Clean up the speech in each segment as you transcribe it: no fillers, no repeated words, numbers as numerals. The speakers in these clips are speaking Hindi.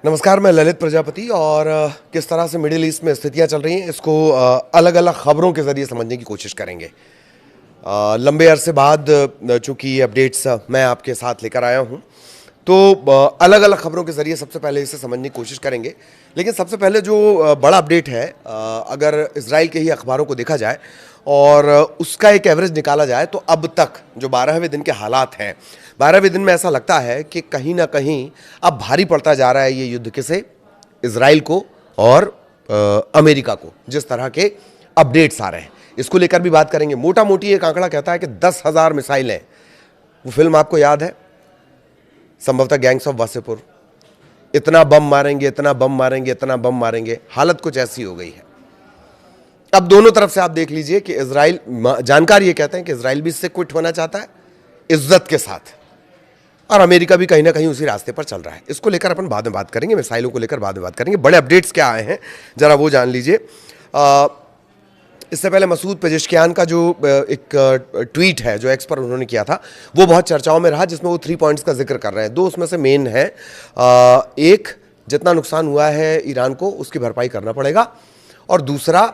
नमस्कार, मैं ललित प्रजापति और किस तरह से मिडिल ईस्ट में स्थितियां चल रही हैं इसको अलग अलग खबरों के ज़रिए समझने की कोशिश करेंगे। लंबे अरसे बाद चूंकि ये अपडेट्स मैं आपके साथ लेकर आया हूं, तो अलग अलग खबरों के ज़रिए सबसे पहले इसे समझने की कोशिश करेंगे। लेकिन सबसे पहले जो बड़ा अपडेट है, अगर इजराइल के ही अखबारों को देखा जाए और उसका एक एवरेज निकाला जाए, तो अब तक जो 12वें दिन के हालात हैं, 12वें दिन में ऐसा लगता है कि कहीं ना कहीं अब भारी पड़ता जा रहा है ये युद्ध किसे, इजराइल को और अमेरिका को। जिस तरह के अपडेट्स आ रहे हैं इसको लेकर भी बात करेंगे। मोटा मोटी एक आंकड़ा कहता है कि 10,000 मिसाइलें, वो फिल्म आपको याद है संभवतः गैंग्स ऑफ वासेपुर, इतना बम मारेंगे, इतना बम मारेंगे, इतना बम मारेंगे, हालत कुछ ऐसी हो गई है। अब दोनों तरफ से आप देख लीजिए कि इजराइल, जानकार ये कहते हैं कि इजराइल भी इससे क्विट होना चाहता है इज्जत के साथ, और अमेरिका भी कहीं ना कहीं उसी रास्ते पर चल रहा है। इसको लेकर अपन बाद में बात करेंगे, मिसाइलों को लेकर बाद में बात करेंगे। बड़े अपडेट्स क्या आए हैं जरा वो जान लीजिए। इससे पहले मसूद पेजेश्कियान का जो एक ट्वीट है जो एक्स पर उन्होंने किया था, वो बहुत चर्चाओं में रहा, जिसमें वो 3 पॉइंट्स का जिक्र कर रहे हैं। 2 उसमें से मेन है, एक, जितना नुकसान हुआ है ईरान को उसकी भरपाई करना पड़ेगा, और दूसरा,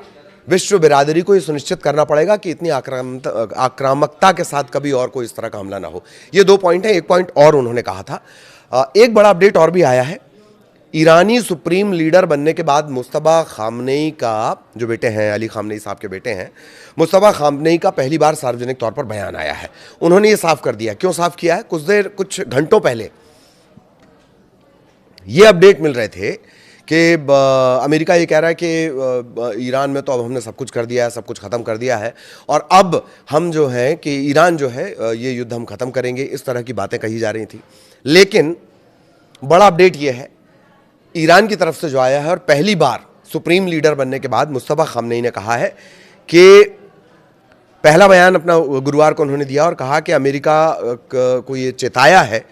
विश्व बिरादरी को ये सुनिश्चित करना पड़ेगा कि इतनी आक्रामकता के साथ कभी और कोई इस तरह का हमला ना हो। ये 2 पॉइंट हैं। एक पॉइंट और उन्होंने कहा था। एक बड़ा अपडेट और भी आया है। ईरानी सुप्रीम लीडर बनने के बाद मुस्तफा खामनेई का, जो बेटे हैं, अली खामनेई साहब के बेटे हैं, मुस्तफा खामनेई का पहली बार सार्वजनिक तौर पर बयान आया है। उन्होंने ये साफ कर दिया। क्यों साफ किया है? कुछ घंटों पहले ये अपडेट मिल रहे थे कि अमेरिका ये कह रहा है कि ईरान में तो अब हमने सब कुछ कर दिया है, सब कुछ ख़त्म कर दिया है, और अब हम जो है कि ईरान जो है ये युद्ध हम ख़त्म करेंगे, इस तरह की बातें कही जा रही थी। लेकिन बड़ा अपडेट ये है, ईरान की तरफ से जो आया है, और पहली बार सुप्रीम लीडर बनने के बाद मुस्तफा खामनेई ने कहा है कि पहला बयान अपना गुरुवार को उन्होंने दिया और कहा कि अमेरिका को ये चेताया है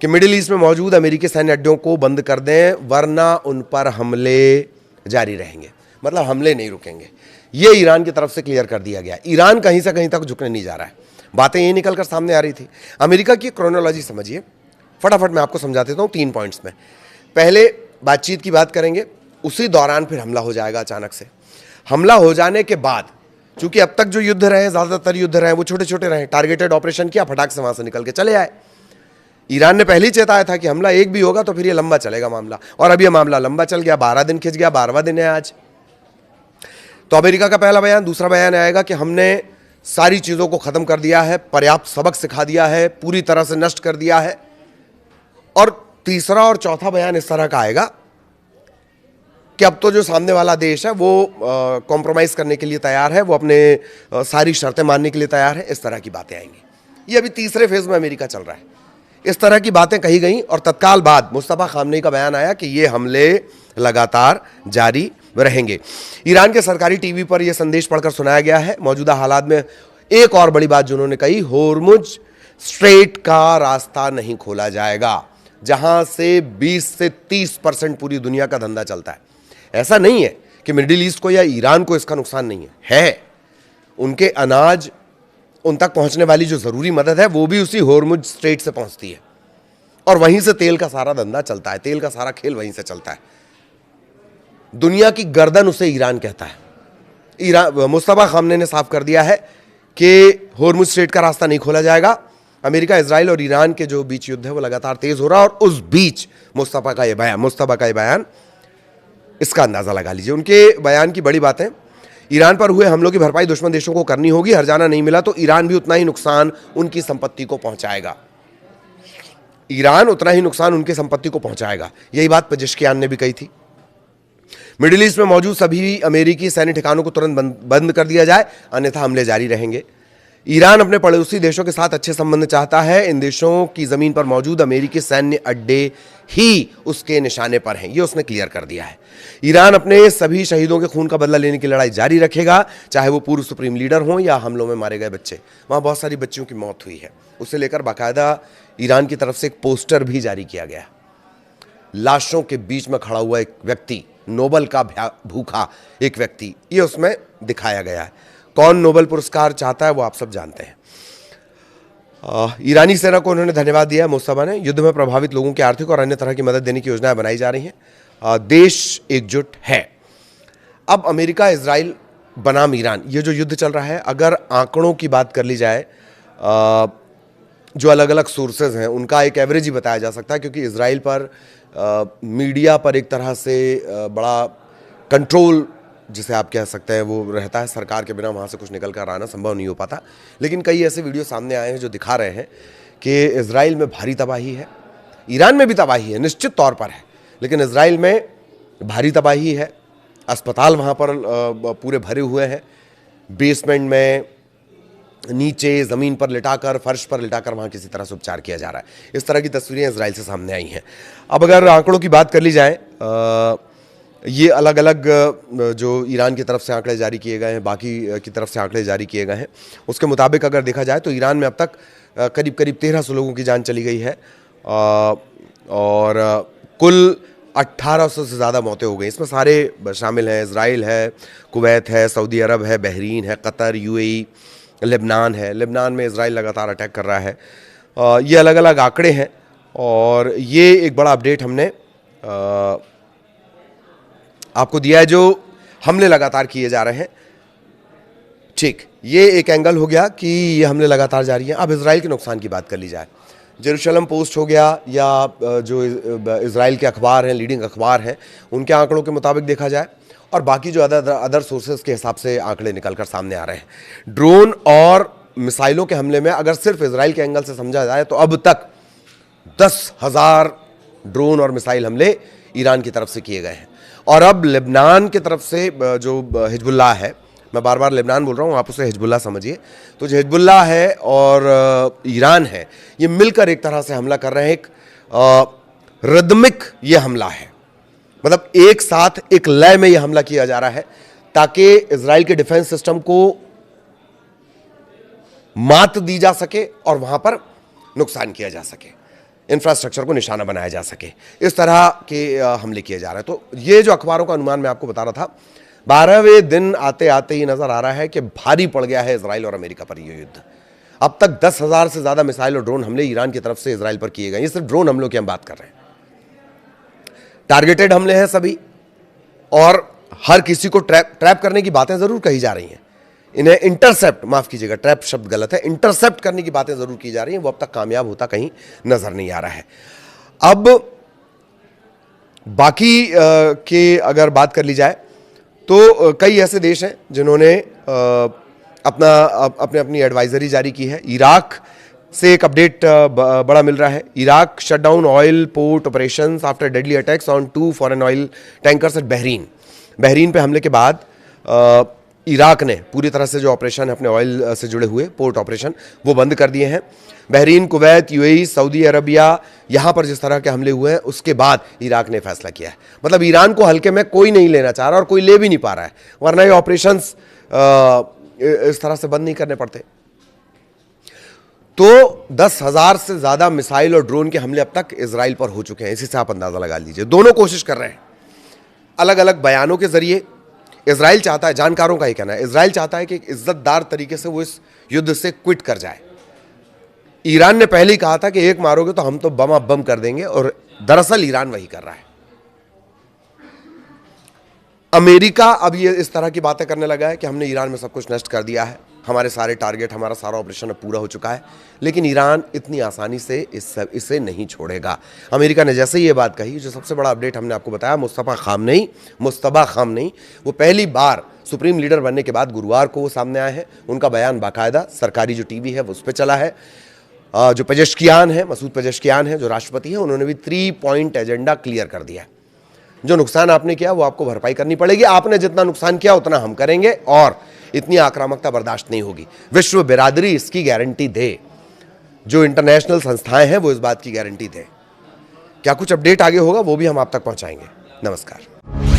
कि मिडिल ईस्ट में मौजूद अमेरिकी सैन्य अड्डों को बंद कर दें, वरना उन पर हमले जारी रहेंगे। मतलब हमले नहीं रुकेंगे। ये ईरान की तरफ से क्लियर कर दिया गया। ईरान कहीं से कहीं तक झुकने नहीं जा रहा है। बातें ये निकल कर सामने आ रही थी। अमेरिका की क्रोनोलॉजी समझिए, फटाफट मैं आपको समझा देता हूँ 3 पॉइंट्स में। पहले बातचीत की बात करेंगे, उसी दौरान फिर हमला हो जाएगा अचानक से। हमला हो जाने के बाद, चूंकि अब तक जो युद्ध रहे, ज़्यादातर युद्ध रहे, वो छोटे छोटे रहे, टारगेटेड ऑपरेशन किया, फटाक से वहाँ से निकल के चले आए। ईरान ने पहले ही चेताया था कि हमला एक भी होगा तो फिर ये लंबा चलेगा मामला, और अब ये मामला लंबा चल गया, 12 दिन खिंच गया, 12वां दिन है आज। तो अमेरिका का पहला बयान। दूसरा बयान आएगा कि हमने सारी चीज़ों को ख़त्म कर दिया है, पर्याप्त सबक सिखा दिया है, पूरी तरह से नष्ट कर दिया है। और तीसरा और चौथा बयान इस तरह का आएगा कि अब तो जो सामने वाला देश है वो कॉम्प्रोमाइज़ करने के लिए तैयार है, वो अपने सारी शर्तें मानने के लिए तैयार है। इस तरह की बातें आएंगी। ये अभी तीसरे फेज में अमेरिका चल रहा है। इस तरह की बातें कही गई, और तत्काल बाद मुस्तफा खामनेई का बयान आया कि ये हमले लगातार जारी रहेंगे। ईरान के सरकारी टीवी पर यह संदेश पढ़कर सुनाया गया है। मौजूदा हालात में एक और बड़ी बात जो उन्होंने कही, होर्मुज स्ट्रेट का रास्ता नहीं खोला जाएगा, जहां से 20 से 30% पूरी दुनिया का धंधा चलता है। ऐसा नहीं है कि मिडिल ईस्ट को या ईरान को इसका नुकसान नहीं है। उनके अनाज, उन तक पहुंचने वाली जो जरूरी मदद है, वो भी उसी होर्मुज स्ट्रेट से पहुंचती है, और वहीं से तेल का सारा धंधा चलता है। तेल का सारा खेल वहीं से चलता है। दुनिया की गर्दन उसे ईरान कहता है। मुस्तफा खामनेई ने साफ कर दिया है कि होर्मुज स्ट्रेट का रास्ता नहीं खोला जाएगा। अमेरिका, इजराइल और ईरान के जो बीच युद्ध है वो लगातार तेज हो रहा है, और उस बीच मुस्तफा का ये बयान, इसका अंदाजा लगा लीजिए। उनके बयान की बड़ी बातें, ईरान पर हुए हमलों की भरपाई दुश्मन देशों को करनी होगी। हर्जाना नहीं मिला तो ईरान भी उतना ही नुकसान उनकी संपत्ति को पहुंचाएगा। ईरान उतना ही नुकसान उनकी संपत्ति को पहुंचाएगा। यही बात पेजेश्कियान ने भी कही थी। मिडिल ईस्ट में मौजूद सभी अमेरिकी सैन्य ठिकानों को तुरंत बंद कर दिया जाए, अन्यथा हमले जारी रहेंगे। ईरान अपने पड़ोसी देशों के साथ अच्छे संबंध चाहता है। इन देशों की जमीन पर मौजूद अमेरिकी सैन्य अड्डे ही उसके निशाने पर हैं, ये उसने क्लियर कर दिया है। ईरान अपने सभी शहीदों के खून का बदला लेने की लड़ाई जारी रखेगा, चाहे वो पूर्व सुप्रीम लीडर हों या हमलों में मारे गए बच्चे। वहाँ बहुत सारी बच्चियों की मौत हुई है, उसे लेकर बाकायदा ईरान की तरफ से एक पोस्टर भी जारी किया गया। लाशों के बीच में खड़ा हुआ एक व्यक्ति, नोबेल का भूखा एक व्यक्ति, ये उसमें दिखाया गया है। कौन नोबेल पुरस्कार चाहता है वो आप सब जानते हैं। ईरानी सेना को उन्होंने धन्यवाद दिया है मुस्तफा ने। युद्ध में प्रभावित लोगों की आर्थिक और अन्य तरह की मदद देने की योजनाएं बनाई जा रही हैं। देश एकजुट है। अब अमेरिका, इजराइल बनाम ईरान, ये जो युद्ध चल रहा है, अगर आंकड़ों की बात कर ली जाए, जो अलग अलग सोर्सेज हैं उनका एक एवरेज ही बताया जा सकता है, क्योंकि इजराइल पर मीडिया पर एक तरह से बड़ा कंट्रोल जिसे आप कह सकते हैं वो रहता है। सरकार के बिना वहाँ से कुछ निकल कर आना संभव नहीं हो पाता। लेकिन कई ऐसे वीडियो सामने आए हैं जो दिखा रहे हैं कि इजराइल में भारी तबाही है, ईरान में भी तबाही है, निश्चित तौर पर है, लेकिन इजराइल में भारी तबाही है। अस्पताल वहाँ पर पूरे भरे हुए हैं, बेसमेंट में नीचे ज़मीन पर लिटाकर, फर्श पर लिटाकर वहाँ किसी तरह से उपचार किया जा रहा है। इस तरह की तस्वीरें इजराइल से सामने आई हैं। अब अगर आंकड़ों की बात कर ली जाए, ये अलग अलग जो ईरान की तरफ से आंकड़े जारी किए गए हैं, बाकी की तरफ से आंकड़े जारी किए गए हैं, उसके मुताबिक अगर देखा जाए तो ईरान में अब तक करीब करीब 1300 लोगों की जान चली गई है और कुल 1800 से ज़्यादा मौतें हो गई। इसमें सारे शामिल हैं, इजराइल है, कुवैत है, सऊदी अरब है, बहरीन है, कतर, यूएई, लेबनान है। लेबनान में इजराइल लगातार अटैक कर रहा है। ये अलग अलग आंकड़े हैं और ये एक बड़ा अपडेट हमने आपको दिया है, जो हमले लगातार किए जा रहे हैं। ठीक, ये एक एंगल हो गया कि ये हमले लगातार जारी हैं। अब इजराइल के नुकसान की बात कर ली जाए, जेरूशलम पोस्ट हो गया या जो इजराइल के अखबार हैं, लीडिंग अखबार हैं, उनके आंकड़ों के मुताबिक देखा जाए और बाकी जो अदर सोर्सेज के हिसाब से आंकड़े निकल कर सामने आ रहे हैं, ड्रोन और मिसाइलों के हमले में अगर सिर्फ इजराइल के एंगल से समझा जाए तो अब तक 10,000 ड्रोन और मिसाइल हमले ईरान की तरफ से किए गए हैं। और अब लेबनान की तरफ से जो हिजबुल्लाह है, मैं बार बार लेबनान बोल रहा हूँ, आप उसे हिजबुल्लाह समझिए, तो जो हिजबुल्लाह है और ईरान है, ये मिलकर एक तरह से हमला कर रहे हैं। एक रिदमिक ये हमला है, मतलब एक साथ एक लय में ये हमला किया जा रहा है ताकि इजराइल के डिफेंस सिस्टम को मात दी जा सके और वहां पर नुकसान किया जा सके, इंफ्रास्ट्रक्चर को निशाना बनाया जा सके। इस तरह के हमले किए जा रहे हैं। तो ये जो अखबारों का अनुमान मैं आपको बता रहा था, 12वें दिन आते आते ही नजर आ रहा है कि भारी पड़ गया है इजराइल और अमेरिका पर यह युद्ध। अब तक 10,000 से ज्यादा मिसाइल और ड्रोन हमले ईरान की तरफ से इजराइल पर किए गए। ये सिर्फ ड्रोन हमलों की हम बात कर रहे हैं। टारगेटेड हमले हैं सभी, और हर किसी को ट्रैप करने की बातें जरूर कही जा रही हैं। इन्हें इंटरसेप्ट, माफ कीजिएगा, ट्रैप शब्द गलत है, इंटरसेप्ट करने की बातें जरूर की जा रही हैं। वो अब तक कामयाब होता कहीं नजर नहीं आ रहा है। अब बाकी के अगर बात कर ली जाए तो कई ऐसे देश हैं जिन्होंने अपनी एडवाइजरी जारी की है। इराक से एक अपडेट बड़ा मिल रहा है। Iraq shut down oil port operations after deadly attacks on 2 foreign oil tankers at Bahrain. Bahrain पे हमले के बाद इराक ने पूरी तरह से जो ऑपरेशन है अपने ऑयल से जुड़े हुए पोर्ट ऑपरेशन वो बंद कर दिए हैं। Bahrain, Kuwait, UAE, Saudi Arabia, यहाँ पर जिस तरह के हमले हुए हैं उसके बाद इराक ने फैसला किया है। मतलब ईरान को हल्के में कोई नहीं लेना चाह रहा और कोई ले भी नहीं पा रहा है, वरना ये ऑपरेशंस इस तरह से बंद नहीं करने पड़ते। तो 10,000 से ज्यादा मिसाइल और ड्रोन के हमले अब तक इजराइल पर हो चुके हैं। इसी से आप अंदाजा लगा लीजिए। दोनों कोशिश कर रहे हैं अलग अलग बयानों के जरिए। इजराइल चाहता है, जानकारों का ही कहना है, इजराइल चाहता है कि एक इज्जतदार तरीके से वो इस युद्ध से क्विट कर जाए। ईरान ने पहले ही कहा था कि एक मारोगे तो हम तो बम आप बम कर देंगे, और दरअसल ईरान वही कर रहा है। अमेरिका अब ये इस तरह की बातें करने लगा है कि हमने ईरान में सब कुछ नष्ट कर दिया है, हमारे सारे टारगेट, हमारा सारा ऑपरेशन अब पूरा हो चुका है। लेकिन ईरान इतनी आसानी से इसे नहीं छोड़ेगा। अमेरिका ने जैसे ही ये बात कही, जो सबसे बड़ा अपडेट हमने आपको बताया, मुस्तफा खामनेई वो पहली बार सुप्रीम लीडर बनने के बाद गुरुवार को वो सामने आए हैं। उनका बयान बाकायदा सरकारी जो टीवी है वो उस पर चला है। जो पेजेश्कियान है, मसूद पेजेश्कियान है जो राष्ट्रपति है, उन्होंने भी 3 पॉइंट एजेंडा क्लियर कर दिया है। जो नुकसान आपने किया वो आपको भरपाई करनी पड़ेगी, आपने जितना नुकसान किया उतना हम करेंगे, और इतनी आक्रामकता बर्दाश्त नहीं होगी। विश्व बिरादरी इसकी गारंटी दे, जो इंटरनेशनल संस्थाएं हैं वो इस बात की गारंटी दें। क्या कुछ अपडेट आगे होगा वो भी हम आप तक पहुंचाएंगे। नमस्कार।